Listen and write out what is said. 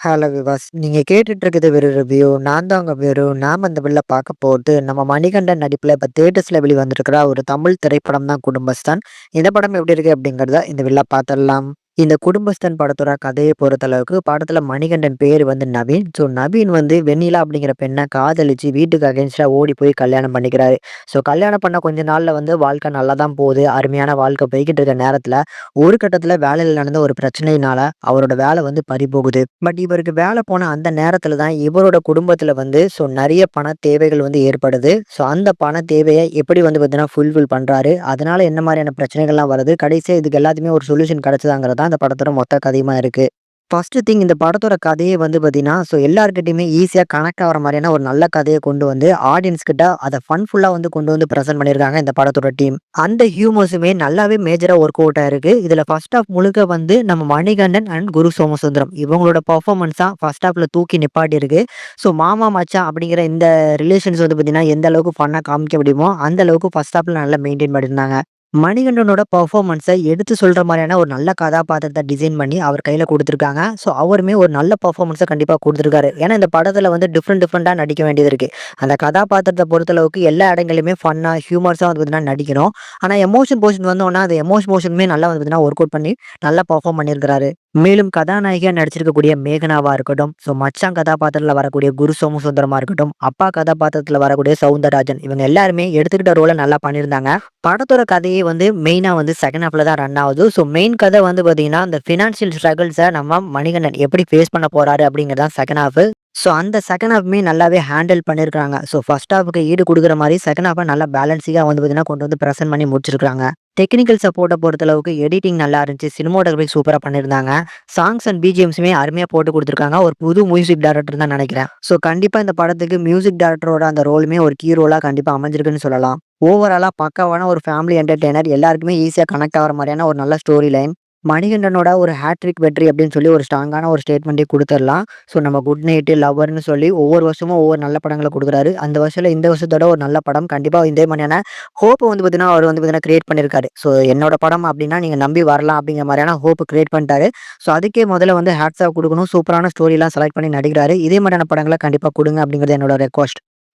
Hello விவாஸ். நீங்க கேட்டுட்டு இருக்குது வெறு ரிவ்யூ. நான் தான் உங்க வெறு. நாம இந்த பில்ல பார்க்க போறது நம்ம மணிகண்டன் நடிப்புல இப்ப தியேட்டர்ஸ்ல வெளிவந்திருக்கிற ஒரு தமிழ் திரைப்படம் தான் குடும்பஸ்தான். இந்த படம் எப்படி இருக்கு அப்படிங்கிறத இந்த வில்ல பார்த்துடலாம். இந்த குடும்பஸ்தான் படத்தோட கதையை பொறுத்தளவுக்கு படத்துல மணிகண்டன் பேரு வந்து நவீன். ஸோ நவீன் வந்து வெண்ணிலா அப்படிங்கிற பெண்ணை காதலிச்சு வீட்டுக்கு அகேன்ஸ்டா ஓடி போய் கல்யாணம் பண்ணிக்கிறாரு. ஸோ கல்யாணம் பண்ண கொஞ்ச நாள்ல வந்து வாழ்க்கை நல்லா தான் போகுது. அருமையான வாழ்க்கை போய்கிட்டு இருக்க நேரத்துல ஒரு கட்டத்துல வேலையில நடந்த ஒரு பிரச்சனையினால அவரோட வேலை வந்து பறிபோகுது. பட் இவருக்கு வேலை போன அந்த நேரத்துல தான் இவரோட குடும்பத்துல வந்து நெறைய பண தேவைகள் வந்து ஏற்படுது. அந்த பண தேவைய எப்படி வந்து பார்த்தீங்கன்னா ஃபுல்ஃபில் பண்றாரு. அதனால என்ன மாரியான பிரச்சனைகள்லாம் வருது. கடைசியா இதுக்கு எல்லாத்துக்குமே ஒரு சொல்யூஷன் கிடைச்சதாங்கிறது தான் இந்த படத்தோட மொத்த கதையுமா இருக்கு. ஃபர்ஸ்ட் திங் இந்த படத்தோட கதையே வந்து பார்த்தீங்கன்னா, எல்லார்கிட்டயுமே ஈஸியா கனெக்ட் ஆகுற மாரியான ஒரு நல்ல கதைய கொண்டு வந்து ஆடியன்ஸ் கிட்ட அத ஃபன்ஃபுல்லா வந்து கொண்டு வந்து பிரசன்ட் பண்ணியிருக்காங்க இந்த படத்தோட டீம். அந்த ஹியூமர்ஸுமே நல்லாவே மேஜரா ஒர்க் அவுட் ஆயிருக்கு. இதுல ஃபர்ஸ்ட் ஹாஃப் முழுக்க வந்து நம்ம மணிகண்டன் அண்ட் குரு சோமசுந்தரம் இவங்களோட பெர்ஃபார்மன்ஸ் தான் ஃபர்ஸ்ட் ஹாஃப்ல தூக்கி நிப்பாட்டியிருக்கு. மாமா, மச்சான் அப்படிங்கிற இந்த ரிலேஷன்ஸ் வந்து பார்த்தீங்கன்னா, எந்த அளவுக்கு ஃபன்னா காமிக்க முடியுமோ, அந்த அளவுக்கு ஃபர்ஸ்ட் ஹாஃப்ல நல்லா மெயின்டெயின் பண்ணியிருந்தாங்க. மணிகண்டனோட பெர்ஃபார்மன்ஸ எடுத்து சொல்ற மாரியான ஒரு நல்ல கதாபாத்திரத்த டிசைன் பண்ணி அவர் கையில குடுத்துருக்காங்க. அவருமே ஒரு நல்ல பெர்ஃபார்மன்ஸ கண்டிப்பா குடுத்துருக்காரு. ஏன்னா இந்த படத்துல வந்து டிஃபரெண்டா நடிக்க வேண்டியது இருக்கு. அந்த கதாபாத்திரத்த பொறுத்தளவுக்கு எல்லா இடங்கள்லயுமே ஃபன்னா, ஹியூமர்ஸா வந்து பார்த்தீங்கன்னா நடிக்கணும். ஆனா எமோஷன் போர்ஷன் வந்தோனே, அந்த போர்ஷனுமே நல்லா வந்து பார்த்தீங்கன்னா ஒர்க் அவுட் பண்ணி நல்லா பெர்ஃபார்ம் பண்ணியிருக்கிறாரு. மேலும் கதாநாயகியா நடிச்சிருக்கக்கூடிய மேகனாவா இருக்கட்டும், மச்சான் கதாபாத்திரத்துல வரக்கூடிய குரு சோமசுந்தரமா இருக்கட்டும், அப்பா கதாபாத்திரத்துல வரக்கூடிய சவுந்தரராஜன் இவங்க எல்லாருமே எடுத்துக்கிட்ட ரோல நல்லா பண்ணியிருந்தாங்க. படத்தோட கதையே வந்து மெயினா வந்து செகண்ட் ஹாஃப்ல தான் ரன் ஆகுது. மெயின் கதை வந்து பார்த்தீங்கன்னா, அந்த ஃபினான்ஷியல் ஸ்ட்ரகிள்ஸ நம்ம மணிகண்டன் எப்படி ஃபேஸ் பண்ண போறாரு அப்படிங்கிறது தான் செகண்ட் ஹாஃப். அந்த செகண்ட் ஹாஃப்மே நல்லாவே ஹேண்டில் பண்ணியிருக்காங்க. ஃபர்ஸ்ட் ஹாஃப்க்கு ஈடு குடுக்குற மாரி செகண்ட் ஹாஃப நல்லா பேலன்ஸிங்கா வந்து பார்த்தீங்கன்னா, கொண்டு வந்து பிரசன்ட் பண்ணி முடிச்சிருக்காங்க. டெக்னிக்கல் சப்போர்ட்ட பொறுத்தளவுக்கு எடிட்டிங் நல்லா இருந்துச்சு. சினிமாட்டோகிராஃபி சூப்பரா பண்ணியிருந்தாங்க. சாங்ஸ் அண்ட் பிஜிஎம்ஸுமே அருமையா போட்டு குடுத்துருக்காங்க. ஒரு புது மியூசிக் டைரக்டர் தான் நெனைக்கிறேன். கண்டிப்பா இந்த படத்துக்கு மியூசிக் டைரக்டரோட அந்த ரோலுமே ஒரு கீ ரோலா கண்டிப்பா அமைஞ்சிருக்குன்னு சொல்லலாம். ஓவராலா பக்காவான ஒரு ஃபேமிலி என்டர்டெய்னர். எல்லாருக்குமே ஈஸியா கனெக்ட் ஆகுற மாரியான ஒரு நல்ல ஸ்டோரி லைன். மணிகண்டனோட ஒரு ஹேட்ரிக் வெற்றி அப்படின்னு சொல்லி ஒரு ஸ்ட்ராங்கான ஒரு ஸ்டேட்மெண்ட்டே குடுத்துறலாம். நம்ம குட் நைட், லவ்வர்ன்னு சொல்லி ஒவ்வொரு வருஷமும் ஒவ்வொரு நல்ல படங்கள குடுக்குறாரு. அந்த வருஷத்துல இந்த வருஷத்தோட ஒரு நல்ல படம் கண்டிப்பா இதே மாரியான ஹோப் வந்து பார்த்தீங்கன்னா, அவர் வந்து பார்த்தீங்கன்னா கிரியேட் பண்ணியிருக்காரு. என்னோட படம் அப்டின்னா நீங்க நம்பி வரலாம் அப்படிங்கிற மாரியான ஹோப் கிரியேட் பண்ணிட்டாரு. அதுக்கே முதல்ல வந்து ஹேட்ஸ் ஆஃப் குடுக்கணும். சூப்பரான ஸ்டோரிலாம் செலக்ட் பண்ணி நடிக்கிறாரு. இதே மாரியான படங்கள கண்டிப்பா குடுங்க அப்படிங்கிறது என்னோட ரெக்வெஸ்ட்.